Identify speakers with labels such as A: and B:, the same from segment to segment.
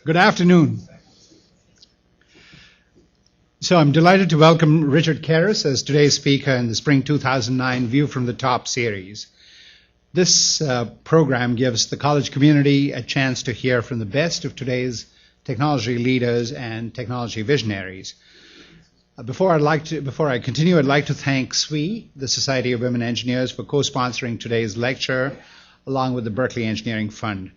A: Good afternoon. So I'm delighted to welcome Richard Kerris as today's speaker in the Spring 2009 View from the Top series. This program gives the college community a chance to hear from the best of today's technology leaders and technology visionaries. Before I continue, I'd like to thank SWE, the Society of Women Engineers, for co-sponsoring today's lecture, along with the Berkeley Engineering Fund.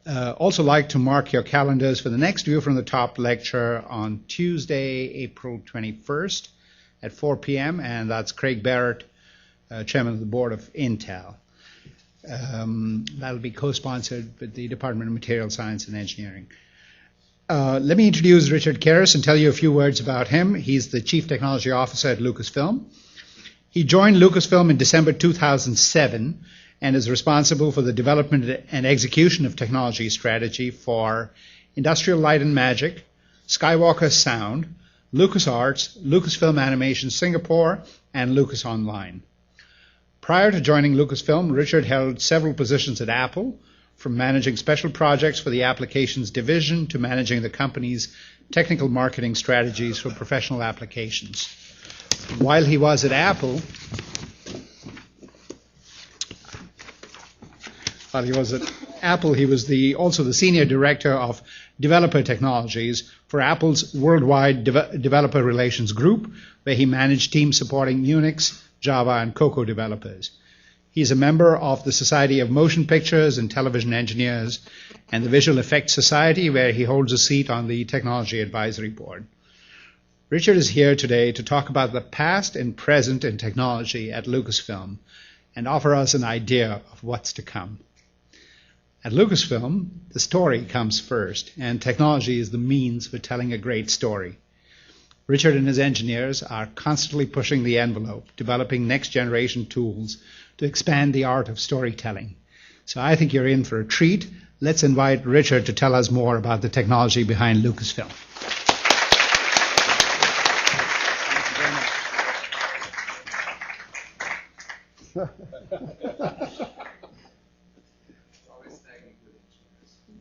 A: Also like to mark your calendars for the next View from the Top lecture on Tuesday, April 21st at 4 p.m., and that's Craig Barrett, Chairman of the Board of Intel. That'll be co-sponsored with the Department of Material Science and Engineering. Let me introduce Richard Kerris and tell you a few words about him. He's the Chief Technology Officer at Lucasfilm. He joined Lucasfilm in December 2007 and is responsible for the development and execution of technology strategy for Industrial Light and Magic, Skywalker Sound, LucasArts, Lucasfilm Animation Singapore, and Lucas Online. Prior to joining Lucasfilm, Richard held several positions at Apple, from managing special projects for the applications division to managing the company's technical marketing strategies for professional applications. While he was at Apple, he was also the Senior Director of Developer Technologies for Apple's Worldwide Developer Relations Group, where he managed teams supporting Unix, Java, and Cocoa developers. He's a member of the Society of Motion Pictures and Television Engineers and the Visual Effects Society, where he holds a seat on the Technology Advisory Board. Richard is here today to talk about the past and present in technology at Lucasfilm and offer us an idea of what's to come. At Lucasfilm, the story comes first, and technology is the means for telling a great story. Richard and his engineers are constantly pushing the envelope, developing next-generation tools to expand the art of storytelling. So I think you're in for a treat. Let's invite Richard to tell us more about the technology behind Lucasfilm.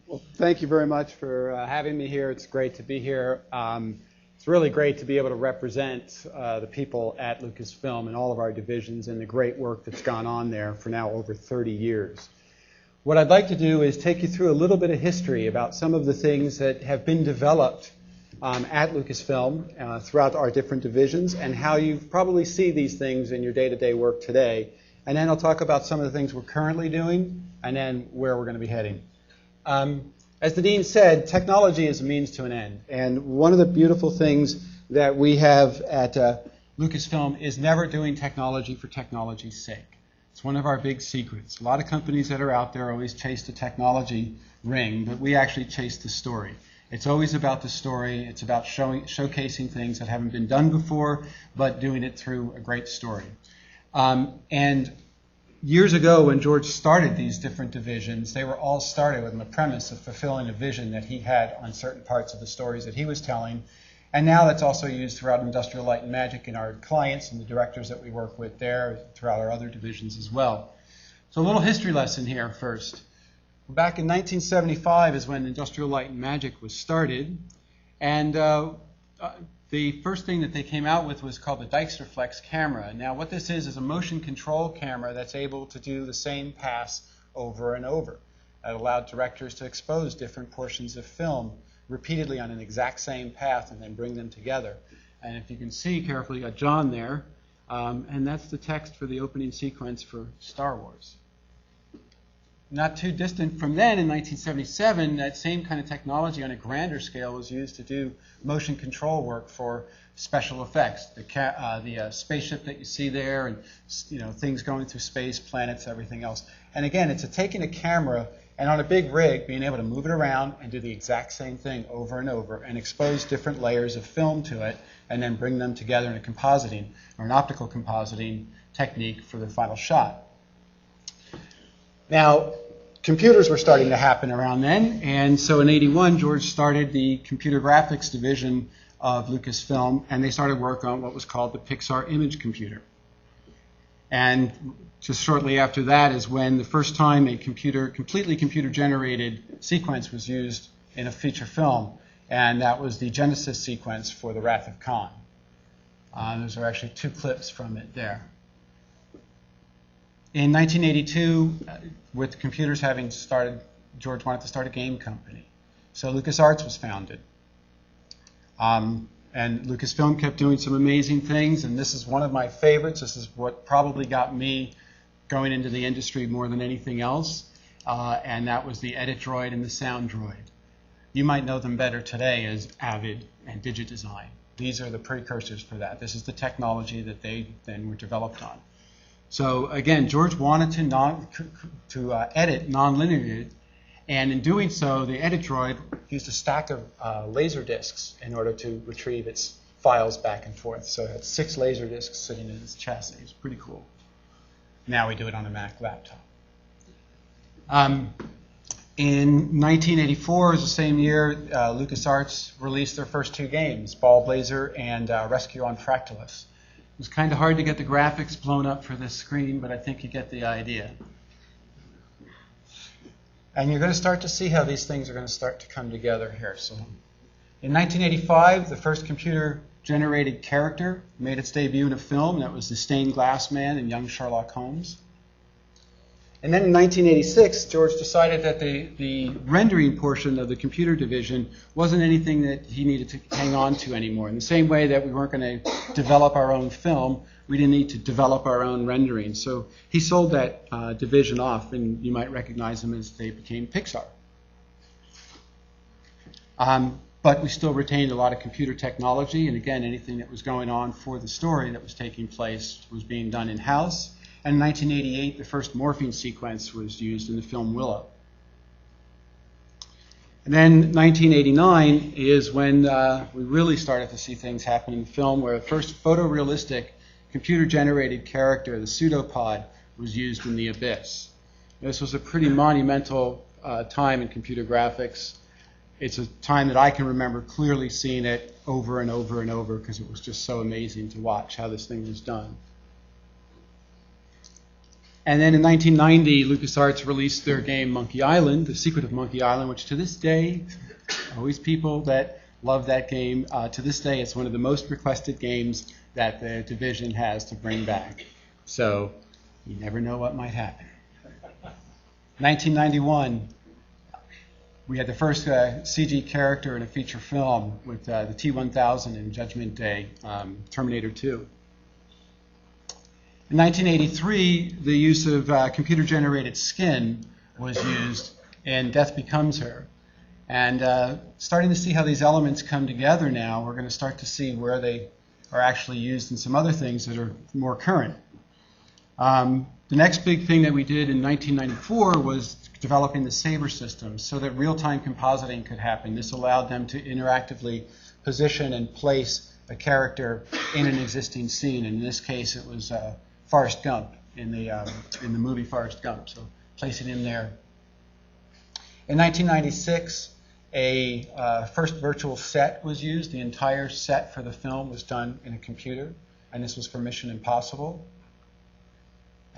B: Well, thank you very much for having me here. It's great to be here. It's really great to be able to represent the people at Lucasfilm and all of our divisions and the great work that's gone on there for now over 30 years. What I'd like to do is take you through a little bit of history about some of the things that have been developed at Lucasfilm throughout our different divisions and how you probably see these things in your day-to-day work today. And then I'll talk about some of the things we're currently doing and then where we're going to be heading. As the Dean said, technology is a means to an end. And one of the beautiful things that we have at Lucasfilm is never doing technology for technology's sake. It's one of our big secrets. A lot of companies that are out there always chase the technology ring, but we actually chase the story. It's always about the story. It's about showcasing things that haven't been done before, but doing it through a great story. And years ago, when George started these different divisions, they were all started with the premise of fulfilling a vision that he had on certain parts of the stories that he was telling. And now that's also used throughout Industrial Light and Magic in our clients and the directors that we work with there, throughout our other divisions as well. So a little history lesson here first. Back in 1975 is when Industrial Light and Magic was started. And the first thing that they came out with was called the Dijksterflex camera. Now what this is a motion control camera that's able to do the same pass over and over. It allowed directors to expose different portions of film repeatedly on an exact same path and then bring them together. And if you can see carefully, you got John there, and that's the text for the opening sequence for Star Wars. Not too distant from then, in 1977, that same kind of technology on a grander scale was used to do motion control work for special effects. The spaceship that you see there, and things going through space, planets, everything else. And again, it's taking a camera and on a big rig, being able to move it around and do the exact same thing over and over, and expose different layers of film to it, and then bring them together in a compositing or an optical compositing technique for the final shot. Now, computers were starting to happen around then, and so in '81, George started the computer graphics division of Lucasfilm, and they started work on what was called the Pixar image computer. And just shortly after that is when the first time a completely computer-generated sequence was used in a feature film, and that was the Genesis sequence for The Wrath of Khan. Those are actually 2 clips from it there. In 1982, with computers having started, George wanted to start a game company. So LucasArts was founded. And Lucasfilm kept doing some amazing things, and this is one of my favorites. This is what probably got me going into the industry more than anything else, and that was the Edit Droid and the Sound Droid. You might know them better today as Avid and DigiDesign. These are the precursors for that. This is the technology that they then were developed on. So again, George wanted to edit nonlinear, and in doing so, the Edit Droid used a stack of laser discs in order to retrieve its files back and forth. So it had 6 laser discs sitting in its chassis. It's pretty cool. Now we do it on a Mac laptop. In 1984, is the same year, LucasArts released their first 2 games, Ball Blazer and Rescue on Fractalus. It was kind of hard to get the graphics blown up for this screen, but I think you get the idea. And you're going to start to see how these things are going to start to come together here. So, in 1985, the first computer-generated character made its debut in a film. That was the Stained Glass Man in Young Sherlock Holmes. And then in 1986, George decided that the rendering portion of the computer division wasn't anything that he needed to hang on to anymore. In the same way that we weren't going to develop our own film, we didn't need to develop our own rendering. So he sold that division off, and you might recognize them as they became Pixar. But we still retained a lot of computer technology, and again, anything that was going on for the story that was taking place was being done in-house. And in 1988, the first morphing sequence was used in the film Willow. And then 1989 is when we really started to see things happen in film, where the first photorealistic computer-generated character, the pseudopod, was used in The Abyss. This was a pretty monumental time in computer graphics. It's a time that I can remember clearly seeing it over and over and over because it was just so amazing to watch how this thing was done. And then in 1990, LucasArts released their game Monkey Island, The Secret of Monkey Island, which to this day, always people that love that game, to this day it's one of the most requested games that the division has to bring back. So you never know what might happen. 1991, we had the first CG character in a feature film with the T-1000 in Judgment Day, Terminator 2. In 1983, the use of computer-generated skin was used in Death Becomes Her. And starting to see how these elements come together now, we're going to start to see where they are actually used in some other things that are more current. The next big thing that we did in 1994 was developing the Saber system so that real-time compositing could happen. This allowed them to interactively position and place a character in an existing scene. In this case, it was Forrest Gump in the movie Forrest Gump. So placing him there. In 1996, a first virtual set was used. The entire set for the film was done in a computer, and this was for Mission Impossible.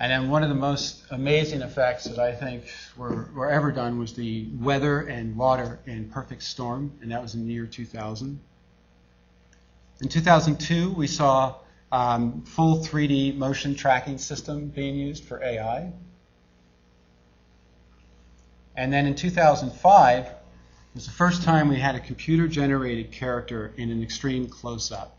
B: And then one of the most amazing effects that I think were ever done was the weather and water in Perfect Storm, and that was in the year 2000. In 2002, we saw full 3D motion tracking system being used for AI. And then in 2005, it was the first time we had a computer-generated character in an extreme close-up.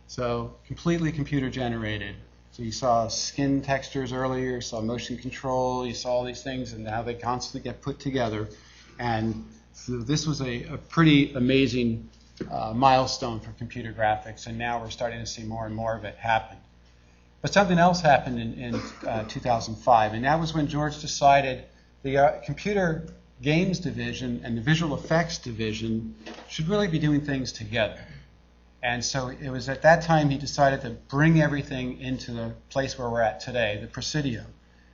B: So completely computer-generated. So you saw skin textures earlier, you saw motion control, you saw all these things, and now they constantly get put together. And so this was a pretty amazing milestone for computer graphics, and now we're starting to see more and more of it happen. But something else happened in 2005, and that was when George decided the computer games division and the visual effects division should really be doing things together. And so it was at that time he decided to bring everything into the place where we're at today, the Presidio.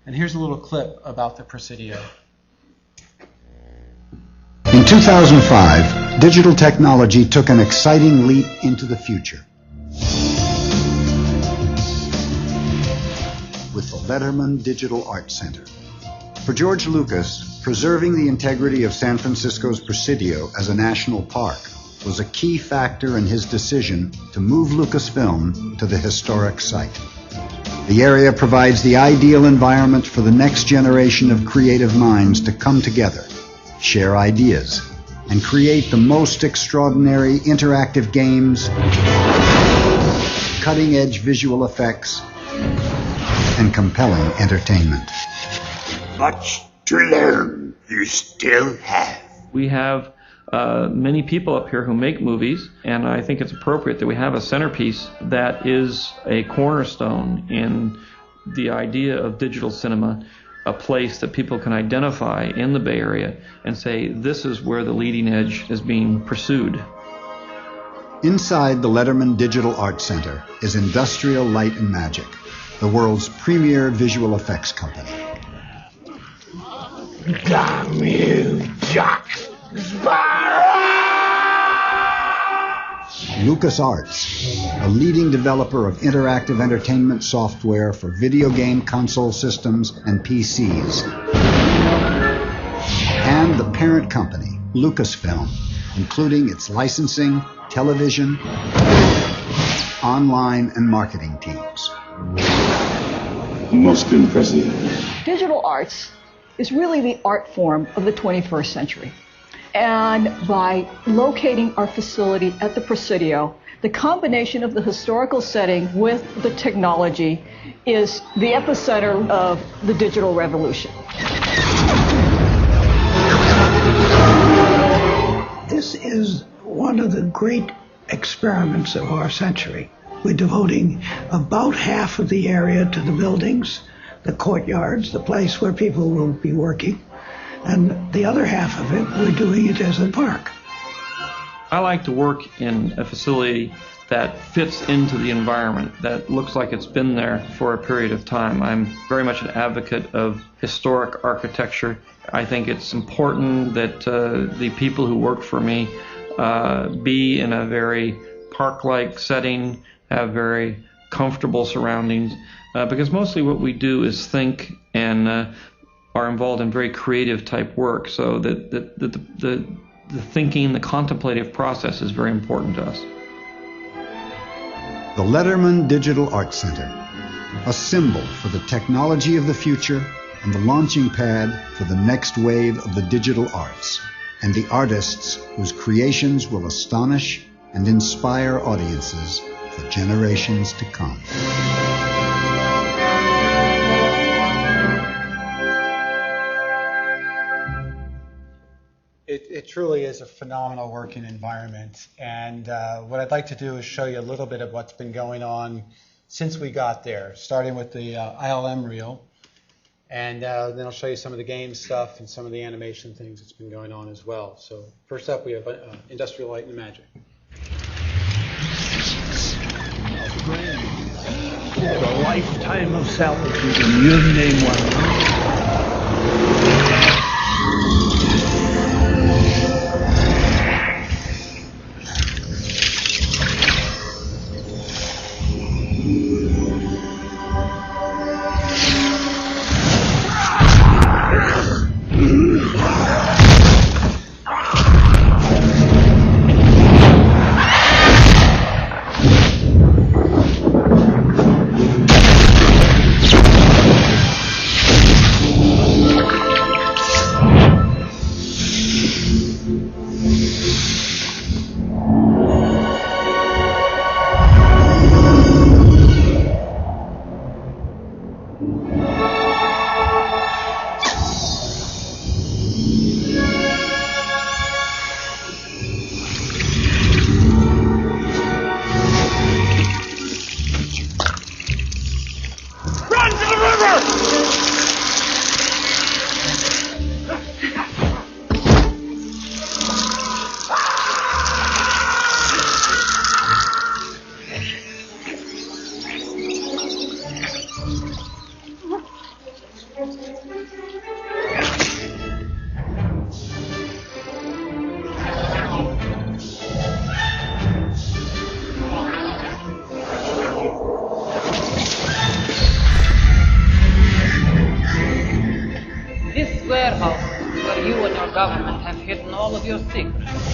B: And here's a little clip about the Presidio.
C: In 2005, digital technology took an exciting leap into the future. With the Letterman Digital Art Center. For George Lucas, preserving the integrity of San Francisco's Presidio as a national park was a key factor in his decision to move Lucasfilm to the historic site. The area provides the ideal environment for the next generation of creative minds to come together, share ideas, and create the most extraordinary interactive games, cutting-edge visual effects, and compelling entertainment.
D: Much to learn you still have.
E: We have many people up here who make movies, and I think it's appropriate that we have a centerpiece that is a cornerstone in the idea of digital cinema, a place that people can identify in the Bay Area and say, this is where the leading edge is being pursued.
C: Inside the Letterman Digital Arts Center is Industrial Light and Magic, the world's premier visual effects company.
D: Damn you, Jack Sparrow!
C: LucasArts, a leading developer of interactive entertainment software for video game console systems and PCs. And the parent company, Lucasfilm, including its licensing, television, online, and marketing teams.
D: Most impressive.
F: Digital arts is really the art form of the 21st century. And by locating our facility at the Presidio, the combination of the historical setting with the technology is the epicenter of the digital revolution.
G: This is one of the great experiments of our century. We're devoting about half of the area to the buildings, the courtyards, the place where people will be working, and the other half of it, we're doing it as a park.
E: I like to work in a facility that fits into the environment, that looks like it's been there for a period of time. I'm very much an advocate of historic architecture. I think it's important that the people who work for me be in a very park-like setting, have very comfortable surroundings, because mostly what we do is think and are involved in very creative type work, so that the thinking, the contemplative process is very important to us.
C: The Letterman Digital Arts Center, a symbol for the technology of the future and the launching pad for the next wave of the digital arts, and the artists whose creations will astonish and inspire audiences for generations to come.
B: It truly is a phenomenal working environment, and what I'd like to do is show you a little bit of what's been going on since we got there, starting with the ILM reel, and then I'll show you some of the game stuff and some of the animation things that's been going on as well. So first up, we have Industrial Light and Magic.
G: A lifetime of salvage, and you name one.
H: all of your secrets.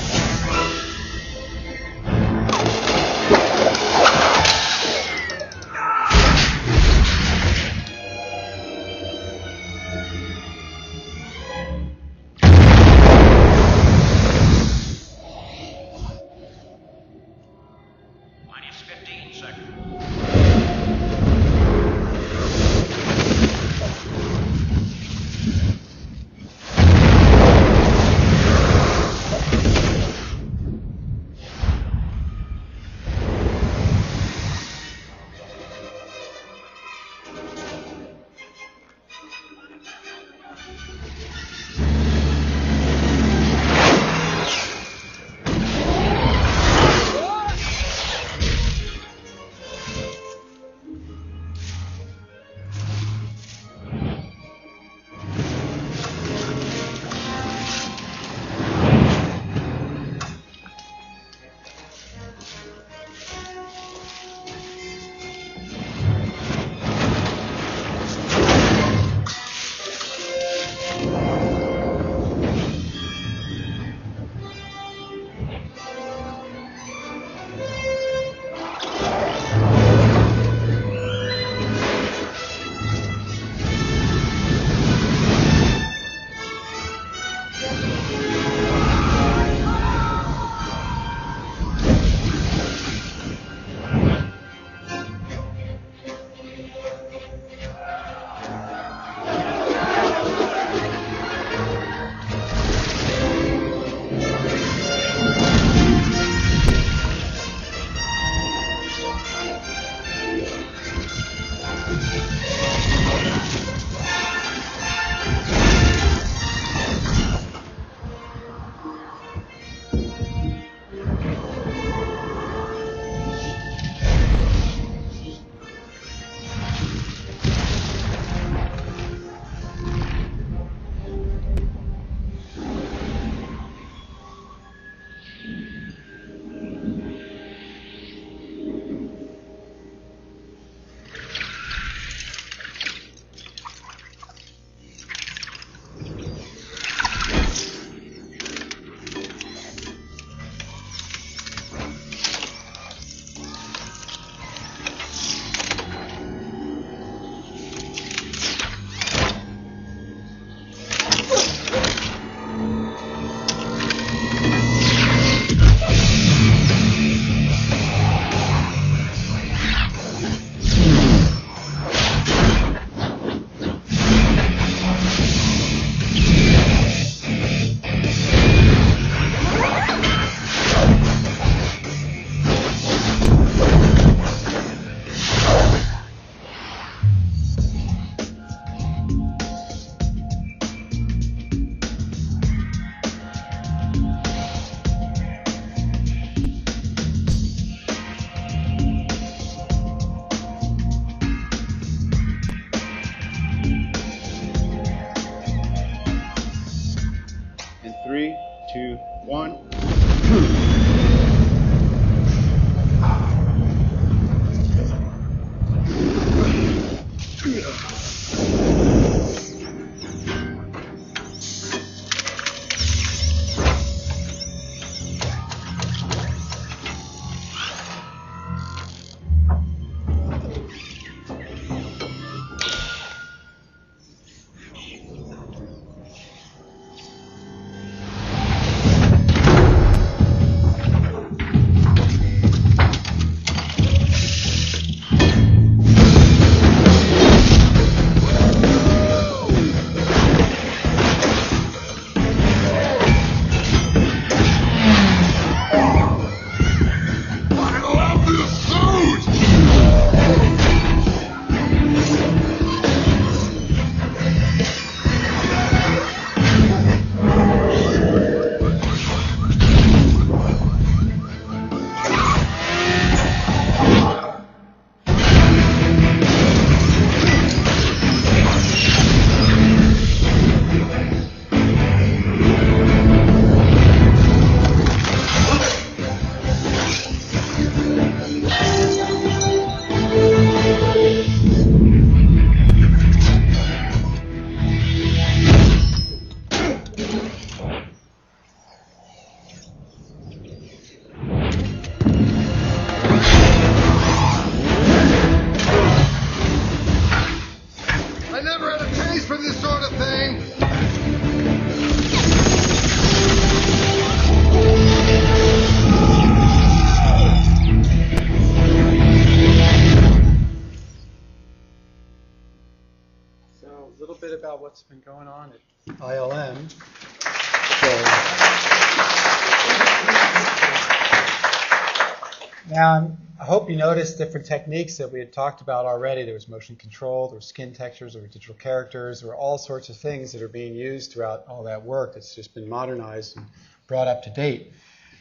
B: what's been going on at ILM. Now, I hope you noticed different techniques that we had talked about already. There was motion control, there were skin textures, there were digital characters, there were all sorts of things that are being used throughout all that work. It's just been modernized and brought up to date.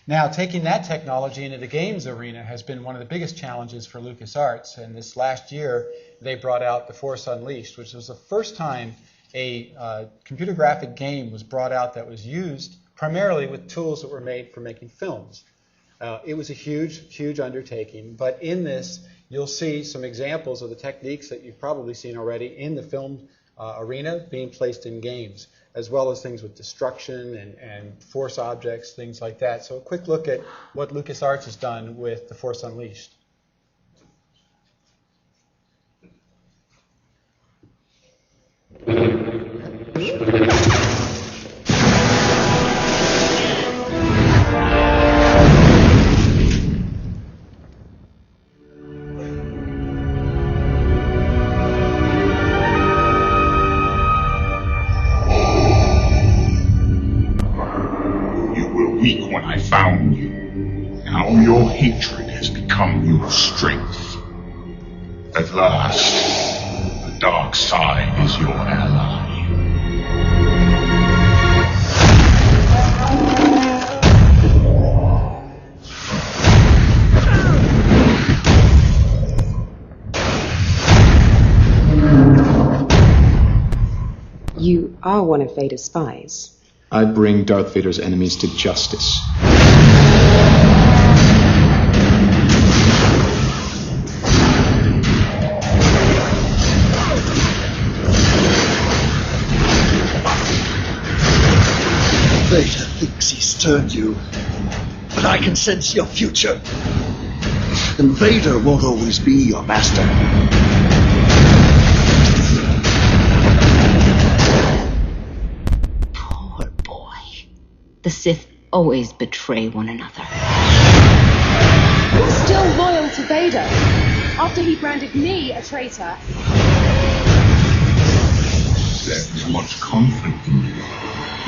B: Now, taking that technology into the games arena has been one of the biggest challenges for LucasArts. And this last year, they brought out The Force Unleashed, which was the first time a computer graphic game was brought out that was used primarily with tools that were made for making films. It was a huge, huge undertaking, but in this, you'll see some examples of the techniques that you've probably seen already in the film arena being placed in games, as well as things with destruction and force objects, things like that. So a quick look at what LucasArts has done with The Force Unleashed.
D: Weak when I found you. Now your hatred has become your strength. At last, the dark side is your ally.
H: You are one of Vader's spies.
I: I bring Darth Vader's enemies to justice.
J: Vader thinks he's turned you, but I can sense your future. And Vader won't always be your master.
K: The Sith always betray one another.
L: You're still loyal to Vader, after he branded me a traitor.
D: There is much conflict in you.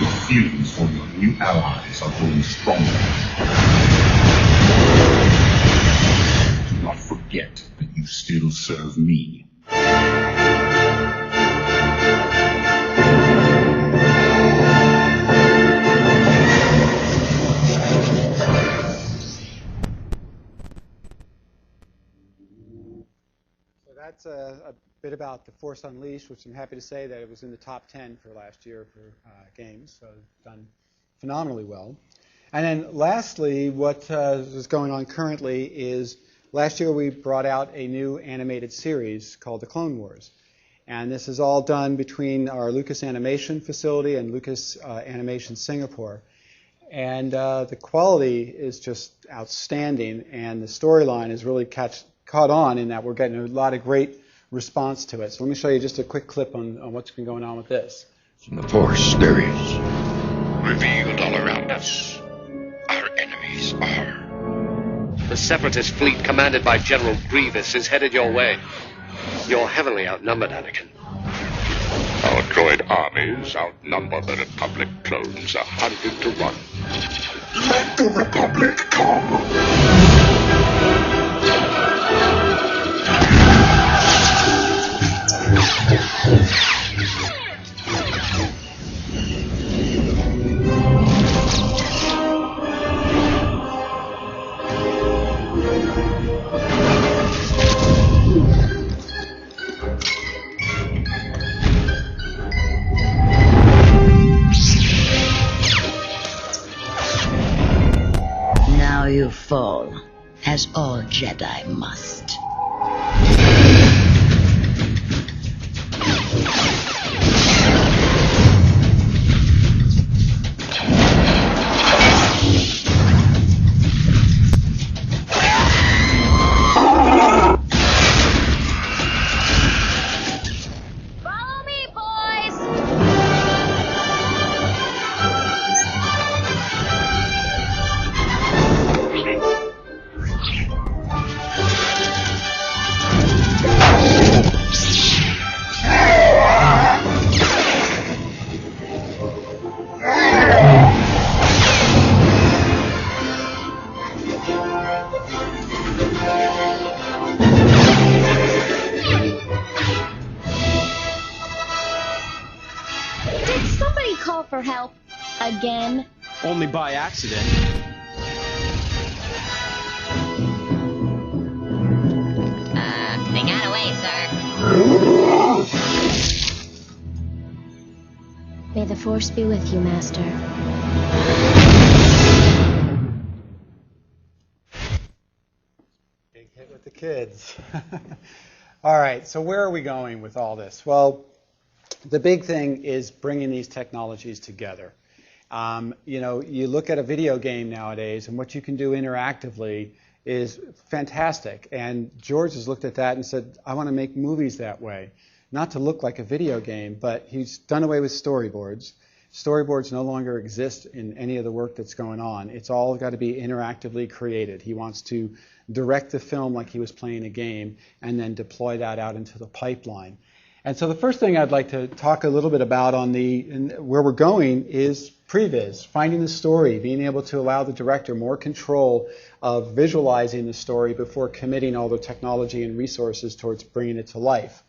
D: Your feelings for your new allies are growing stronger. Do not forget that you still serve me.
B: That's a bit about The Force Unleashed, which I'm happy to say that it was in the top 10 for last year for games, so it's done phenomenally well. And then lastly, what is going on currently is last year we brought out a new animated series called The Clone Wars. And this is all done between our Lucas Animation facility and Lucas Animation Singapore. And the quality is just outstanding, and the storyline is really caught on in that we're getting a lot of great response to it. So let me show you just a quick clip on what's been going on with this.
D: The Force there is, revealed all around us. Our enemies are.
M: The Separatist fleet commanded by General Grievous is headed your way. You're heavily outnumbered, Anakin.
D: Our droid armies outnumber the Republic clones 100 to 1. Let the Republic come!
K: Now you fall, as all Jedi must.
N: for help again?
O: Only by accident.
N: They got away, sir. May the Force be with you, Master.
B: Big hit with the kids. All right, so where are we going with all this? Well, the big thing is bringing these technologies together. You look at a video game nowadays, and what you can do interactively is fantastic. And George has looked at that and said, I want to make movies that way. Not to look like a video game, but he's done away with storyboards. Storyboards no longer exist in any of the work that's going on. It's all got to be interactively created. He wants to direct the film like he was playing a game and then deploy that out into the pipeline. And so the first thing I'd like to talk a little bit about where we're going is previs, finding the story, being able to allow the director more control of visualizing the story before committing all the technology and resources towards bringing it to life.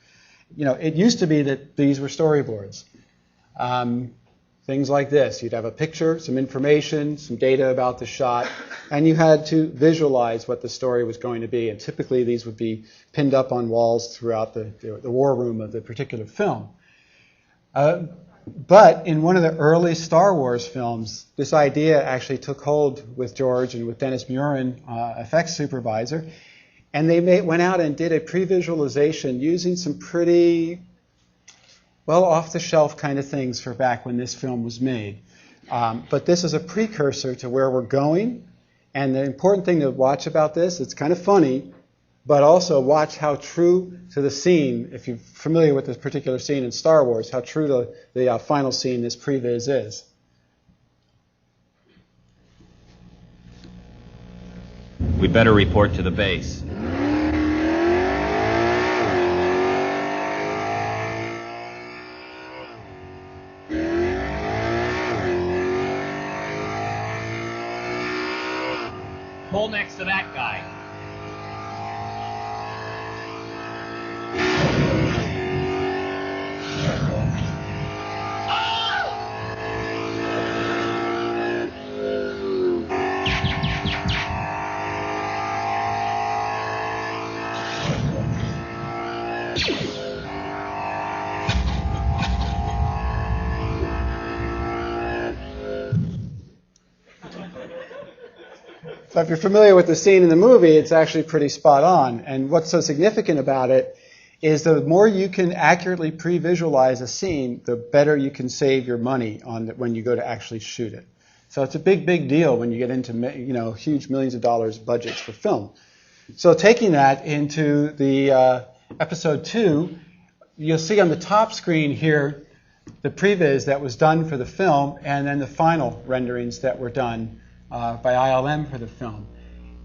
B: It used to be that these were storyboards. Things like this. You'd have a picture, some information, some data about the shot, and you had to visualize what the story was going to be. And typically these would be pinned up on walls throughout the war room of the particular film. But in one of the early Star Wars films, this idea actually took hold with George and with Dennis Murin, effects supervisor, and they went out and did a pre-visualization using some pretty off-the-shelf kind of things for back when this film was made. But this is a precursor to where we're going. And the important thing to watch about this, it's kind of funny, but also watch how true to the scene, if you're familiar with this particular scene in Star Wars, how true to the final scene this previs is.
O: We better report to the base.
P: Pull next to that guy.
B: So if you're familiar with the scene in the movie, it's actually pretty spot on. And what's so significant about it is the more you can accurately pre-visualize a scene, the better you can save your money on when you go to actually shoot it. So it's a big, big deal when you get into huge millions of dollars budgets for film. So taking that into the episode 2, you'll see on the top screen here the previs that was done for the film and then the final renderings that were done by ILM for the film.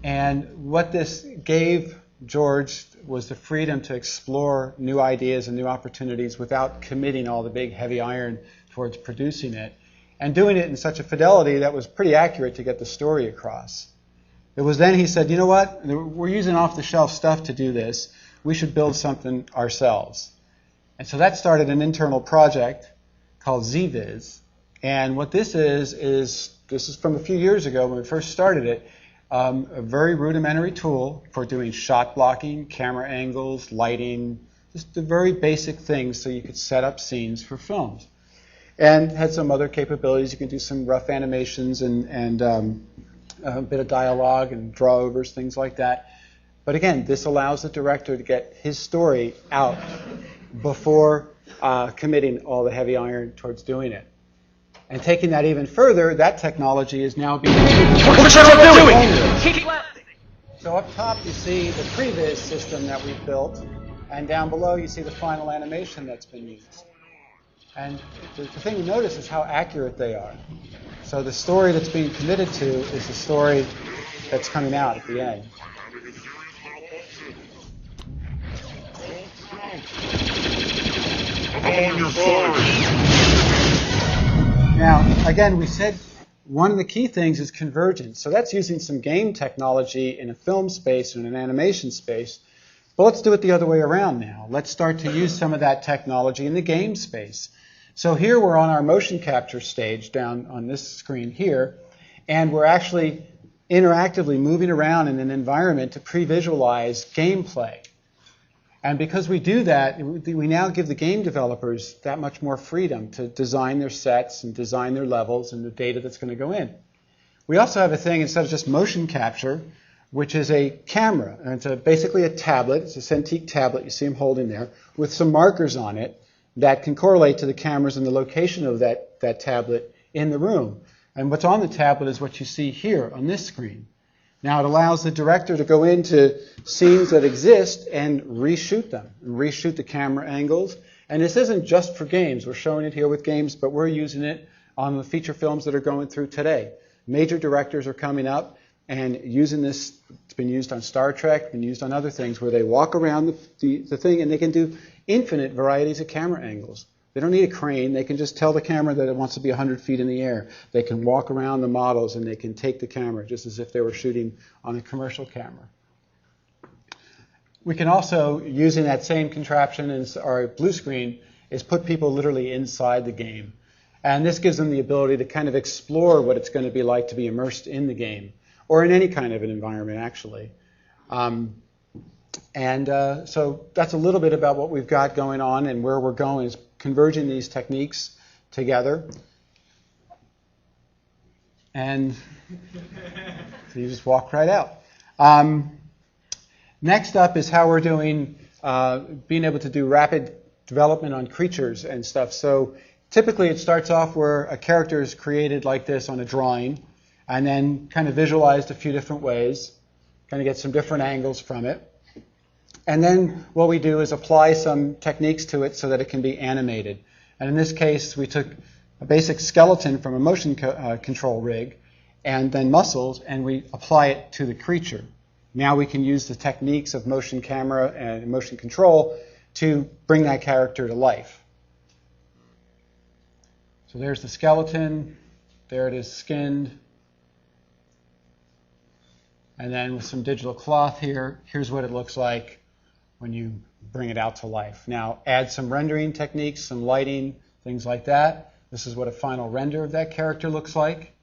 B: And what this gave George was the freedom to explore new ideas and new opportunities without committing all the big heavy iron towards producing it, and doing it in such a fidelity that was pretty accurate to get the story across. It was then he said, you know what, we're using off-the-shelf stuff to do this. We should build something ourselves. And so that started an internal project called ZViz. And what this is from a few years ago when we first started it, a very rudimentary tool for doing shot blocking, camera angles, lighting, just the very basic things so you could set up scenes for films. And had some other capabilities. You can do some rough animations and a bit of dialogue and draw overs, things like that. But again, this allows the director to get his story out before committing all the heavy iron towards doing it. And taking that even further, that technology is now being used.
P: What's everyone doing? Keep left.
B: So up top you see the previs system that we've built, and down below you see the final animation that's been used. And the thing to notice is how accurate they are. So the story that's being committed to is the story that's coming out at the end.
D: On your side.
B: Now, again, we said one of the key things is convergence. So that's using some game technology in a film space and an animation space. But let's do it the other way around now. Let's start to use some of that technology in the game space. So here we're on our motion capture stage down on this screen here, and we're actually interactively moving around in an environment to pre-visualize gameplay. And because we do that, we now give the game developers that much more freedom to design their sets and design their levels and the data that's going to go in. We also have a thing, instead of just motion capture, which is a camera. And it's basically a tablet. It's a Cintiq tablet you see him holding there with some markers on it that can correlate to the cameras and the location of that tablet in the room. And what's on the tablet is what you see here on this screen. Now it allows the director to go into scenes that exist and reshoot them, and reshoot the camera angles. And this isn't just for games. We're showing it here with games, but we're using it on the feature films that are going through today. Major directors are coming up and using this. It's been used on Star Trek, been used on other things where they walk around the thing and they can do infinite varieties of camera angles. They don't need a crane. They can just tell the camera that it wants to be 100 feet in the air. They can walk around the models and they can take the camera just as if they were shooting on a commercial camera. We can also, using that same contraption as our blue screen, is put people literally inside the game. And this gives them the ability to kind of explore what it's going to be like to be immersed in the game, or in any kind of an environment, actually. So that's a little bit about what we've got going on and where we're going, is converging these techniques together. And so you just walk right out. Next up is how we're doing, being able to do rapid development on creatures and stuff. So typically it starts off where a character is created like this on a drawing, and then kind of visualized a few different ways, kind of get some different angles from it. And then what we do is apply some techniques to it so that it can be animated. And in this case, we took a basic skeleton from a motion control rig and then muscles, and we apply it to the creature. Now we can use the techniques of motion camera and motion control to bring that character to life. So there's the skeleton. There it is skinned. And then with some digital cloth here, here's what it looks like when you bring it out to life. Now add some rendering techniques, some lighting, things like that. This is what a final render of that character looks like.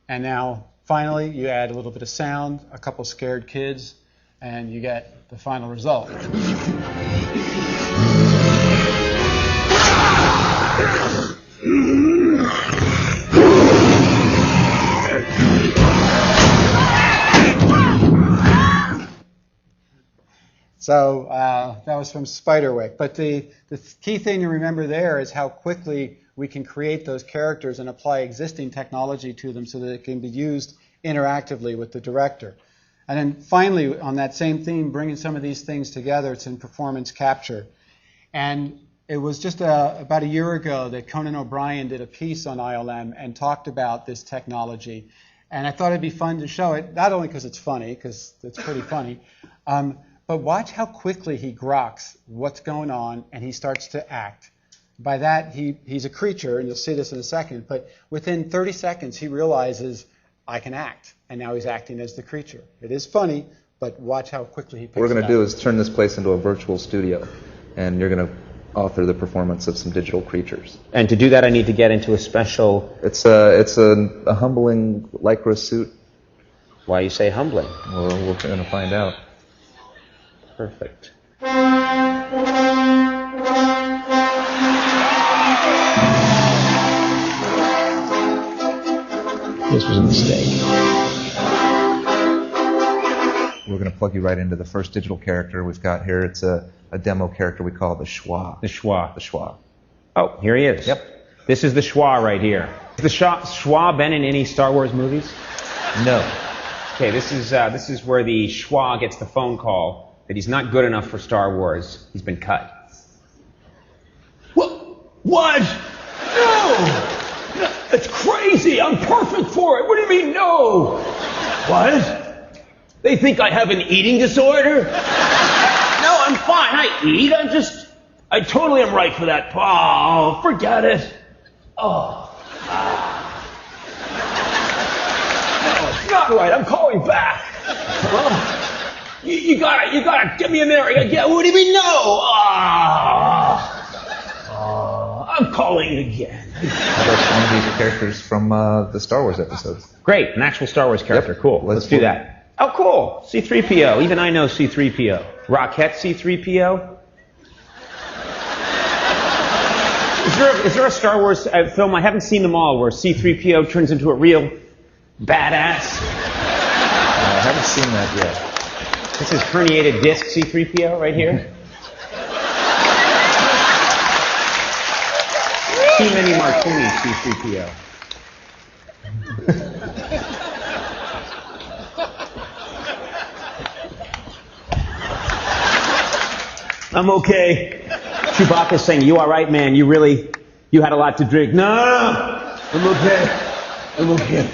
B: And now finally you add a little bit of sound, a couple scared kids, and you get the final result. So that was from Spiderwick. But the key thing to remember there is how quickly we can create those characters and apply existing technology to them so that it can be used interactively with the director. And then finally, on that same theme, bringing some of these things together, it's in performance capture. And it was just about a year ago that Conan O'Brien did a piece on ILM and talked about this technology. And I thought it'd be fun to show it, not only because it's funny, because it's pretty funny, but watch how quickly he groks what's going on and he starts to act. By that, he's a creature, and you'll see this in a second, but within 30 seconds he realizes, I can act, and now he's acting as the creature. It is funny, but watch how quickly he picks it up.
Q: What we're going to do is turn this place into a virtual studio, and you're going to author the performance of some digital creatures.
O: And to do that, I need to get into a special...
Q: It's a humbling Lycra suit.
O: Why you say humbling?
Q: Well, we're going to find out.
O: Perfect. This was a mistake.
Q: We're going to plug you right into the first digital character we've got here. It's a demo character we call the Schwa.
O: The Schwa.
Q: The Schwa.
O: Oh, here he is.
Q: Yep.
O: This is the Schwa right here. Has the Schwa been in any Star Wars movies?
Q: No.
O: Okay, this is where the Schwa gets the phone call that he's not good enough for Star Wars. He's been cut.
R: What? No! That's crazy! I'm perfect for it! What do you mean, no? What? They think I have an eating disorder? No, I'm fine. I eat. I totally am right for that. Oh, forget it. Oh. No, it's not right. I'm calling back. You gotta give me a minute. Yeah, what do you mean, no? I'm calling again.
Q: That's one of these characters from the Star Wars episodes.
O: Great, an actual Star Wars character.
Q: Yep.
O: Cool. Let's do that. Oh, cool. C-3PO. Even I know C-3PO. Rocket C-3PO. Is there a Star Wars film, I haven't seen them all, where C-3PO turns into a real badass?
Q: I haven't seen that yet.
O: This is herniated disc C-3PO right here. Too many martinis C-3PO. I'm okay. Chewbacca's saying, you all right, man? You had a lot to drink. No, I'm okay. I'm okay.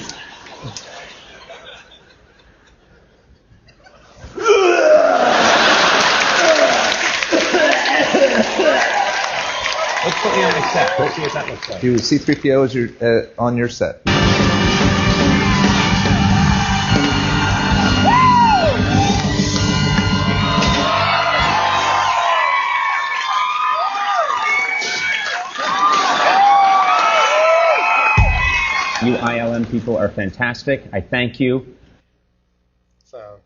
O: Let's put me on my set. Let's see what that looks like.
Q: Do C-3PO as on your set.
O: You ILM people are fantastic. I thank you.
B: So,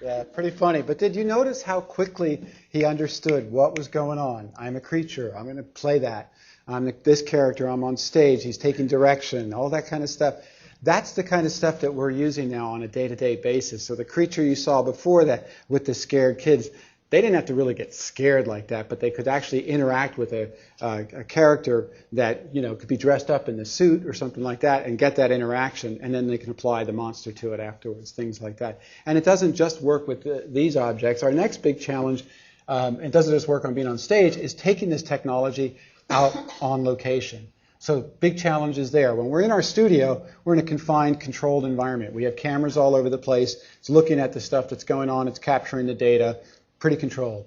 B: yeah, pretty funny. But did you notice how quickly he understood what was going on? I'm a creature. I'm going to play that. I'm this character. I'm on stage. He's taking direction. All that kind of stuff. That's the kind of stuff that we're using now on a day-to-day basis. So the creature you saw before that with the scared kids, they didn't have to really get scared like that, but they could actually interact with a character that, you know, could be dressed up in the suit or something like that and get that interaction, and then they can apply the monster to it afterwards, things like that. And it doesn't just work with these objects. Our next big challenge, it doesn't just work on being on stage, is taking this technology out on location. So big challenges there. When we're in our studio, we're in a confined, controlled environment. We have cameras all over the place. It's looking at the stuff that's going on. It's capturing the data. Pretty controlled.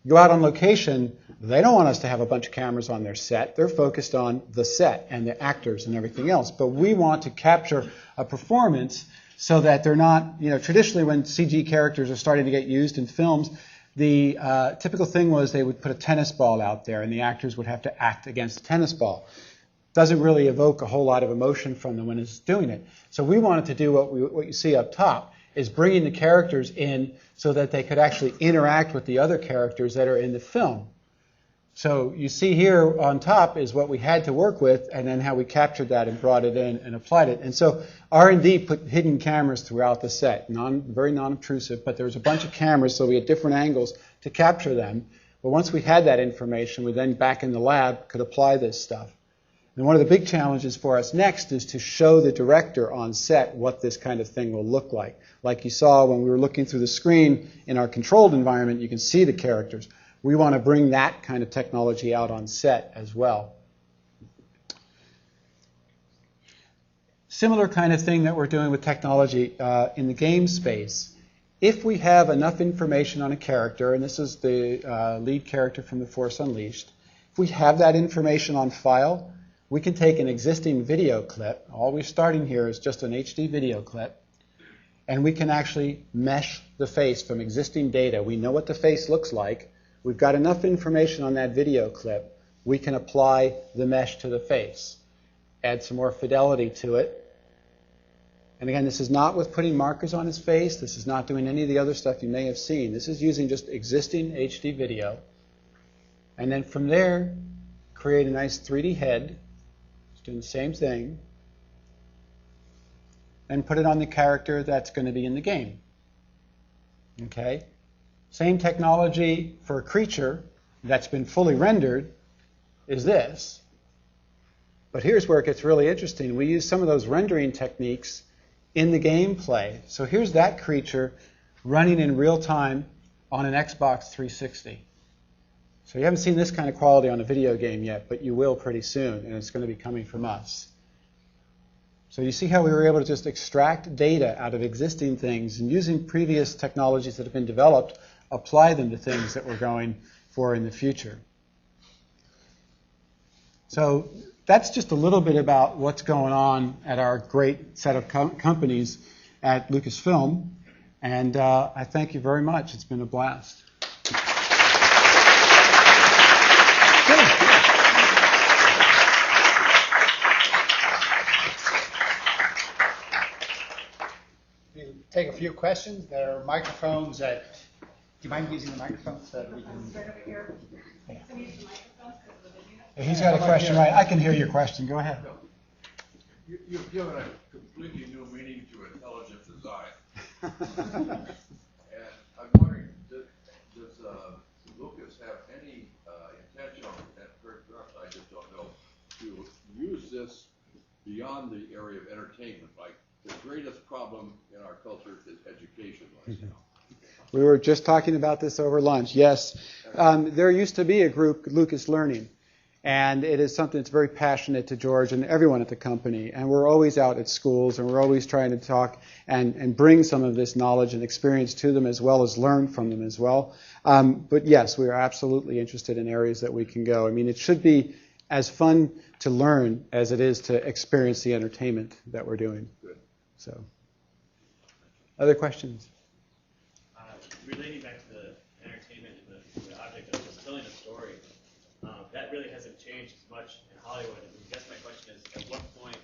B: Go out on location, they don't want us to have a bunch of cameras on their set. They're focused on the set and the actors and everything else. But we want to capture a performance so that they're not, you know, traditionally when CG characters are starting to get used in films, the typical thing was they would put a tennis ball out there and the actors would have to act against the tennis ball. Doesn't really evoke a whole lot of emotion from them when it's doing it. So we wanted to do what you see up top, is bringing the characters in so that they could actually interact with the other characters that are in the film. So you see here on top is what we had to work with, and then how we captured that and brought it in and applied it. And so R&D put hidden cameras throughout the set, very non-obtrusive, but there was a bunch of cameras, so we had different angles to capture them. But once we had that information, we then back in the lab could apply this stuff. And one of the big challenges for us next is to show the director on set what this kind of thing will look like. Like you saw when we were looking through the screen in our controlled environment, you can see the characters. We want to bring that kind of technology out on set as well. Similar kind of thing that we're doing with technology in the game space. If we have enough information on a character, and this is the lead character from The Force Unleashed, if we have that information on file, we can take an existing video clip. All we're starting here is just an HD video clip. And we can actually mesh the face from existing data. We know what the face looks like. We've got enough information on that video clip. We can apply the mesh to the face. Add some more fidelity to it. And again, this is not with putting markers on his face. This is not doing any of the other stuff you may have seen. This is using just existing HD video. And then from there, create a nice 3D head. Doing the same thing, and put it on the character that's going to be in the game. Okay? Same technology for a creature that's been fully rendered is this. But here's where it gets really interesting. We use some of those rendering techniques in the gameplay. So here's that creature running in real time on an Xbox 360. So you haven't seen this kind of quality on a video game yet, but you will pretty soon, and it's going to be coming from us. So you see how we were able to just extract data out of existing things and using previous technologies that have been developed, apply them to things that we're going for in the future. So that's just a little bit about what's going on at our great set of companies at Lucasfilm, and I thank you very much. It's been a blast.
A: take a few questions. There are microphones at. Do you mind using the microphone so that we can? Right over here. Yeah, he's got a question, right? I can hear your question. Go ahead.
S: You've given a completely new meaning to intelligent design. And I'm wondering, does Lucas have any intention, and perhaps I just don't know, to use this beyond the area of entertainment? Like, the greatest problem in our culture is education right now.
B: We were just talking about this over lunch. Yes, there used to be a group, Lucas Learning, and it is something that's very passionate to George and everyone at the company. And we're always out at schools, and we're always trying to talk and bring some of this knowledge and experience to them, as well as learn from them as well. But yes, we are absolutely interested in areas that we can go. I mean, it should be as fun to learn as it is to experience the entertainment that we're doing.
S: Good.
B: So, other questions?
T: Relating back to the entertainment and the object of just telling a story, that really hasn't changed as much in Hollywood. And I guess my question is, at what point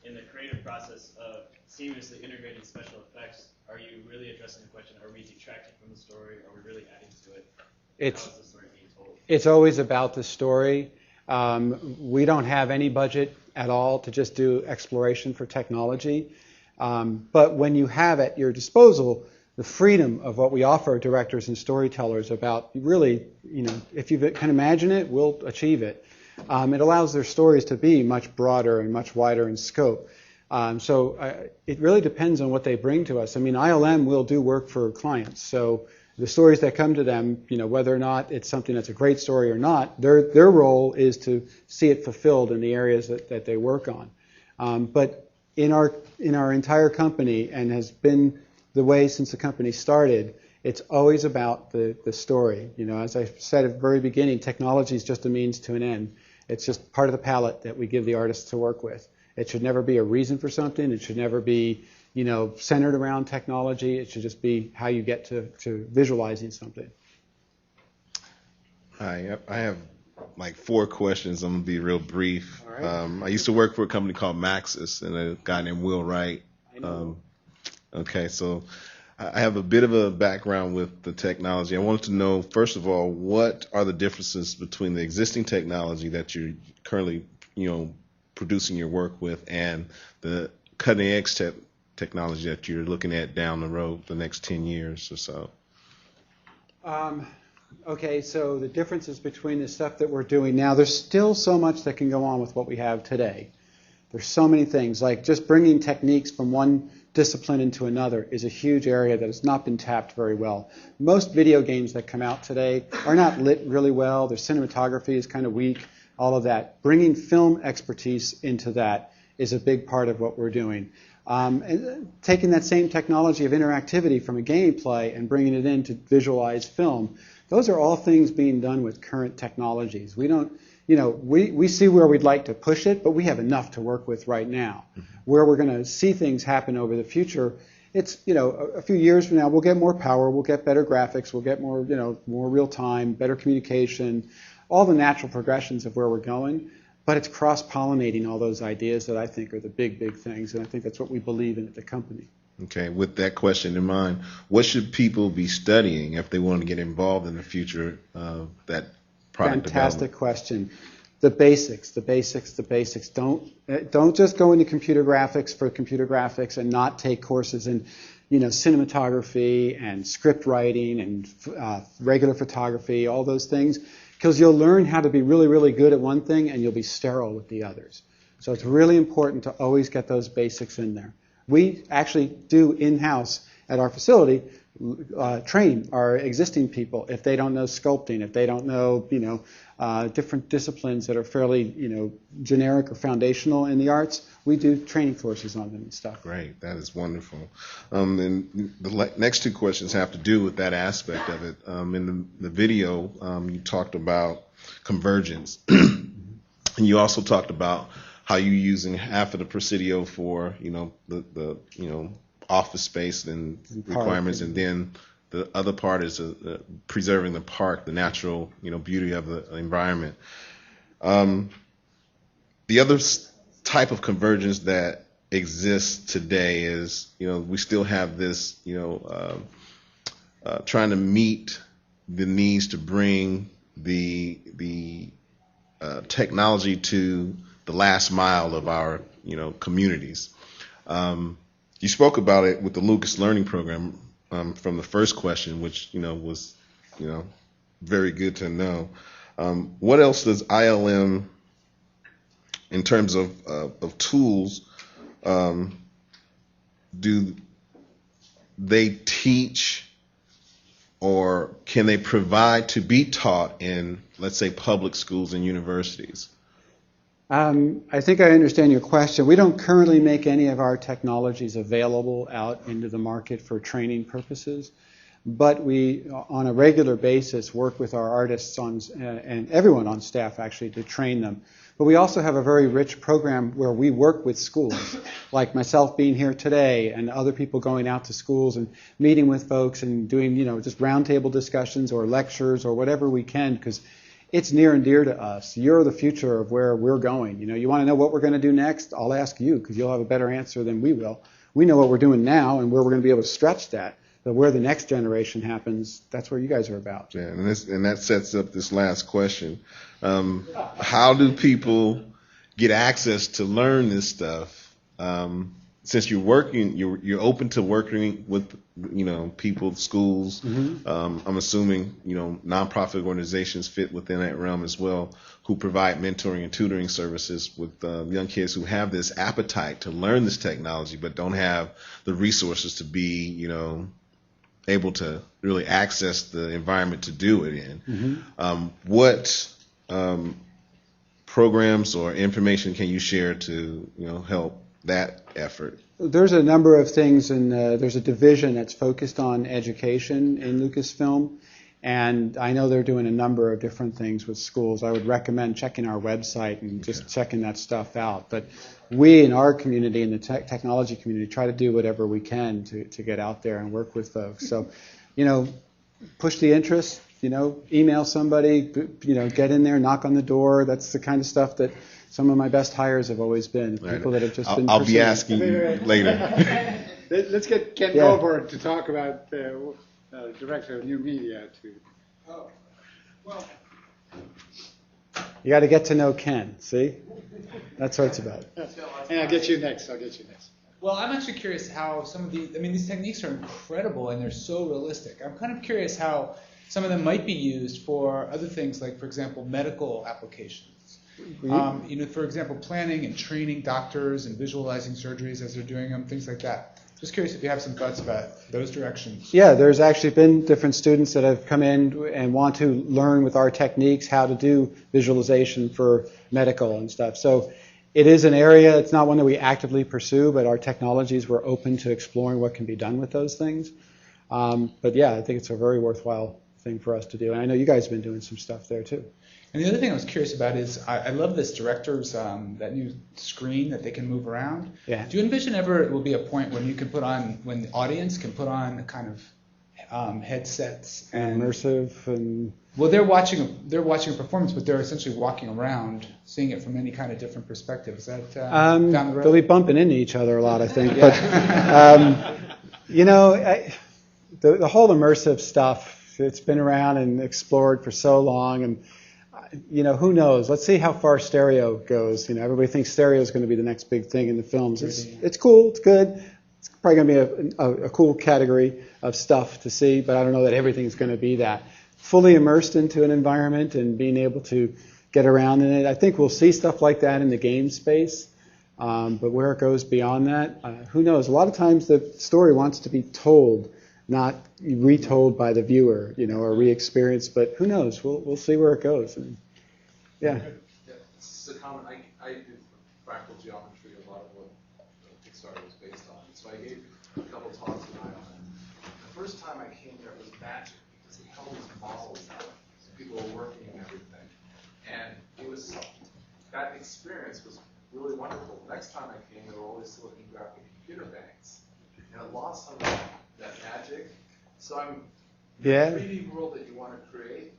T: in the creative process of seamlessly integrating special effects are you really addressing the question, are we detracting from the story, are we really adding to it? How is the story being told?
B: It's always about the story. We don't have any budget at all to just do exploration for technology. But when you have at your disposal the freedom of what we offer directors and storytellers about really, if you can imagine it, we'll achieve it. It allows their stories to be much broader and much wider in scope. So it really depends on what they bring to us. I mean, ILM will do work for clients. So the stories that come to them, whether or not it's something that's a great story or not, their role is to see it fulfilled in the areas that they work on. But in our entire company, and has been the way since the company started, it's always about the story. As I said at the very beginning, technology is just a means to an end. It's just part of the palette that we give the artists to work with. It should never be a reason for something. It should never be, centered around technology. It should just be how you get to visualizing something.
U: Hi, I have like 4 questions. I'm going to be real brief.
B: All right.
U: I used to work for a company called Maxis and a guy named Will Wright. Okay, so I have a bit of a background with the technology. I wanted to know, first of all, what are the differences between the existing technology that you're currently, producing your work with and the cutting-edge technology that you're looking at down the road the next 10 years or so?
B: Okay, so the differences between the stuff that we're doing now, there's still so much that can go on with what we have today. There's so many things, like just bringing techniques from one discipline into another is a huge area that has not been tapped very well. Most video games that come out today are not lit really well. Their cinematography is kind of weak, all of that. Bringing film expertise into that is a big part of what we're doing. And taking that same technology of interactivity from a gameplay and bringing it in to visualize film, those are all things being done with current technologies. We don't, we see where we'd like to push it, but we have enough to work with right now. Where we're going to see things happen over the future, it's, a few years from now, we'll get more power, we'll get better graphics, we'll get more, more real time, better communication, all the natural progressions of where we're going. But it's cross-pollinating all those ideas that I think are the big, big things, and I think that's what we believe in at the company.
U: Okay, with that question in mind, what should people be studying if they want to get involved in the future of that product development?
B: Fantastic question. The basics. Don't just go into computer graphics for computer graphics and not take courses in, cinematography and script writing and regular photography, all those things. Because you'll learn how to be really, really good at one thing and you'll be sterile with the others. So it's really important to always get those basics in there. We actually do in-house at our facility train our existing people if they don't know sculpting, if they don't know, different disciplines that are fairly, generic or foundational in the arts. We do training courses on them and stuff.
U: Great, that is wonderful. And the next 2 questions have to do with that aspect of it. In the video, you talked about convergence, and you also talked about how you're using half of the Presidio for, the office space and requirements, and then the other part is preserving the park, the natural, beauty of the environment. The other type of convergence that exists today is, we still have this, trying to meet the needs to bring the technology to the last mile of our, communities. You spoke about it with the Lucas Learning Program from the first question, which, was, very good to know. What else does ILM, in terms of tools, do they teach or can they provide to be taught in, let's say, public schools and universities?
B: I think I understand your question. We don't currently make any of our technologies available out into the market for training purposes, but we, on a regular basis, work with our artists and everyone on staff, actually, to train them. But we also have a very rich program where we work with schools, like myself being here today and other people going out to schools and meeting with folks and doing, just roundtable discussions or lectures or whatever we can, because it's near and dear to us. You're the future of where we're going. You want to know what we're going to do next? I'll ask you, because you'll have a better answer than we will. We know what we're doing now and where we're going to be able to stretch that. But where the next generation happens, that's where you guys are about.
U: Yeah, and that sets up this last question. How do people get access to learn this stuff? Since you're working, you're open to working with, people, schools. Mm-hmm. I'm assuming, nonprofit organizations fit within that realm as well, who provide mentoring and tutoring services with young kids who have this appetite to learn this technology, but don't have the resources to be, able to really access the environment to do it in. Mm-hmm. What programs or information can you share to help that effort?
B: There's a number of things, and there's a division that's focused on education in Lucasfilm, and I know they're doing a number of different things with schools. I would recommend checking our website and just checking that stuff out. But we in our community, in the technology community, try to do whatever we can to get out there and work with folks. So, push the interest, email somebody, get in there, knock on the door. That's the kind of stuff that some of my best hires have always been, people that have just been
U: I'll be asking you later.
A: Let's get Ken Goldberg to talk about Director of New Media.
F: Oh, well.
B: You got to get to know Ken, see? That's what it's about.
A: And I'll get you next.
F: Well, I'm actually curious how some of these techniques are incredible and they're so realistic. I'm kind of curious how some of them might be used for other things, like, for example, medical applications. For example, planning and training doctors and visualizing surgeries as they're doing them, things like that. Just curious if you have some thoughts about those directions.
B: Yeah, there's actually been different students that have come in and want to learn with our techniques how to do visualization for medical and stuff. So it is an area, it's not one that we actively pursue, but our technologies, we're open to exploring what can be done with those things. But yeah, I think it's a very worthwhile thing for us to do. And I know you guys have been doing some stuff there too.
F: And the other thing I was curious about is I love this director's, that new screen that they can move around.
B: Yeah.
F: Do you envision ever it will be a point when when the audience can put on kind of headsets and
B: immersive and
F: well, they're watching a performance, but they're essentially walking around, seeing it from any kind of different perspective. Is that down the road?
B: They'll be bumping into each other a lot, I think.
F: Yeah.
B: But the whole immersive stuff, it's been around and explored for so long, and who knows? Let's see how far stereo goes. Everybody thinks stereo is going to be the next big thing in the films. It's cool. It's good. It's probably going to be a cool category of stuff to see, but I don't know that everything's going to be that. Fully immersed into an environment and being able to get around in it. I think we'll see stuff like that in the game space, but where it goes beyond that, who knows? A lot of times the story wants to be told, not retold by the viewer, or re-experienced. But who knows? We'll see where it goes. Yeah.
Q: This is a comment. I do fractal geometry, a lot of what Pixar was based on. So I gave a couple talks tonight on it. The first time I came there, it was magic because he held these models out. So people were working and everything, and that experience was really wonderful. The next time I came, there were all these Silicon Graphic computer banks, and it lost some of that magic. So the 3D world that you want to create,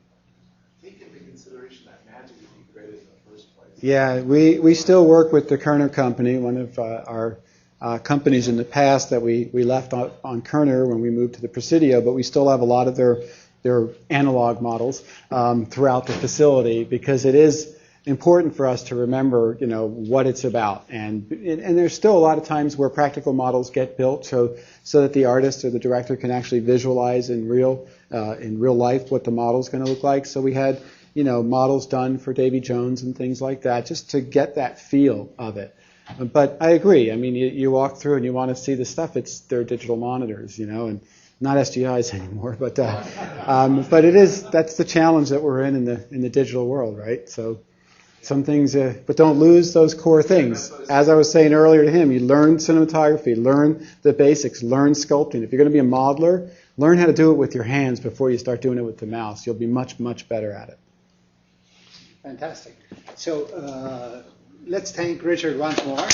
Q: take into consideration that magic that you created in the first place.
B: Yeah, we still work with the Kerner Company, one of our companies in the past that we left on Kerner when we moved to the Presidio, but we still have a lot of their analog models throughout the facility, because it is important for us to remember, what it's about. And there's still a lot of times where practical models get built so that the artist or the director can actually visualize in real life what the model's going to look like. So we had, models done for Davy Jones and things like that, just to get that feel of it. But I agree. I mean, you walk through and you want to see the stuff. They're digital monitors, and not SGIs anymore. But that's the challenge that we're in the digital world, right? So some things, but don't lose those core things. As I was saying earlier to him, you learn cinematography, learn the basics, learn sculpting. If you're going to be a modeler, learn how to do it with your hands before you start doing it with the mouse. You'll be much, much better at it.
A: Fantastic. So let's thank Richard once more.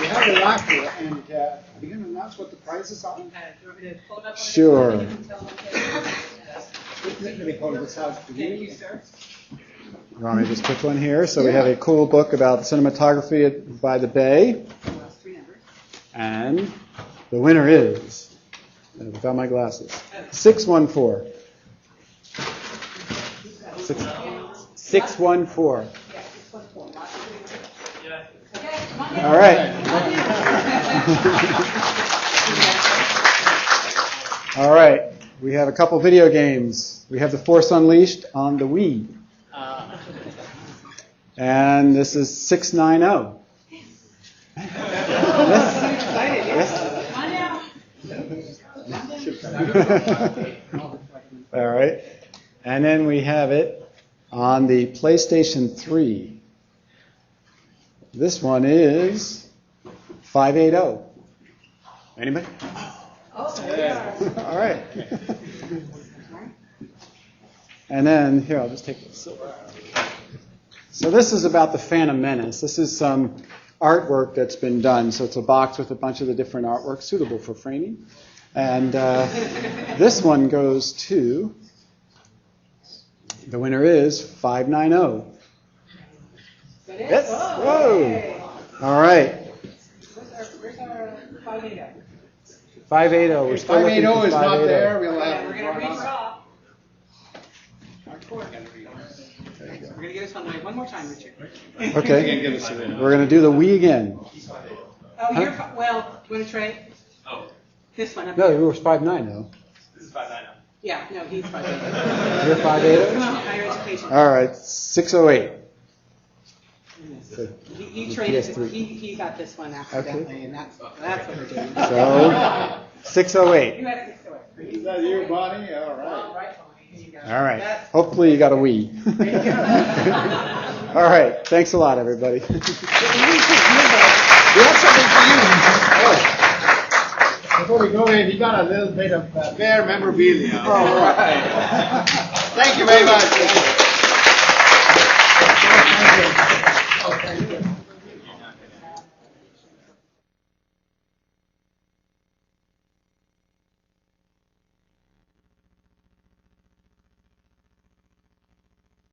A: We have the raffle, and are you going to announce what the prizes are?
B: Sure.
A: Let me hold this out for you.
B: You want me to just pick one here? So we have a cool book about cinematography by the Bay. And the winner is, without my glasses, 614. 614. All right. All right. We have a couple video games. We have The Force Unleashed on the Wii. And this is 690. All right. And then we have it on the PlayStation 3. This one is 580. Anybody? Oh, yeah. All right. And then, here, I'll just take this. So this is about the Phantom Menace. This is some artwork that's been done. So it's a box with a bunch of the different artwork suitable for framing. And this one goes to, the winner is 590. Yes. Whoa. All right.
G: Where's our 580?
B: 580. We're
A: If
B: still looking
A: 580
B: for
A: is not
B: 580.
A: there, we'll have
G: We're going to reach off. We're going to get us on one more time, Richard.
B: Okay. We're going to do the Wii again.
G: Oh, you're well. Do you want to trade?
T: Oh.
G: This one.
B: No, it was 590 though.
T: This is 590.
G: Yeah, no, he's 580.
B: You're 580?
G: Come on, higher education.
B: All right, 608.
G: He traded. He got this one accidentally, and that's what we're doing.
B: So 608.
G: You had 608.
A: Is that you, Bonnie? All right.
B: All right. Hopefully you got a Wii. All right. Thanks a lot, everybody.
A: We have something for you. Oh. Before we go in, you got a little bit of Bear memorabilia. All right. Thank you very much. Thank you.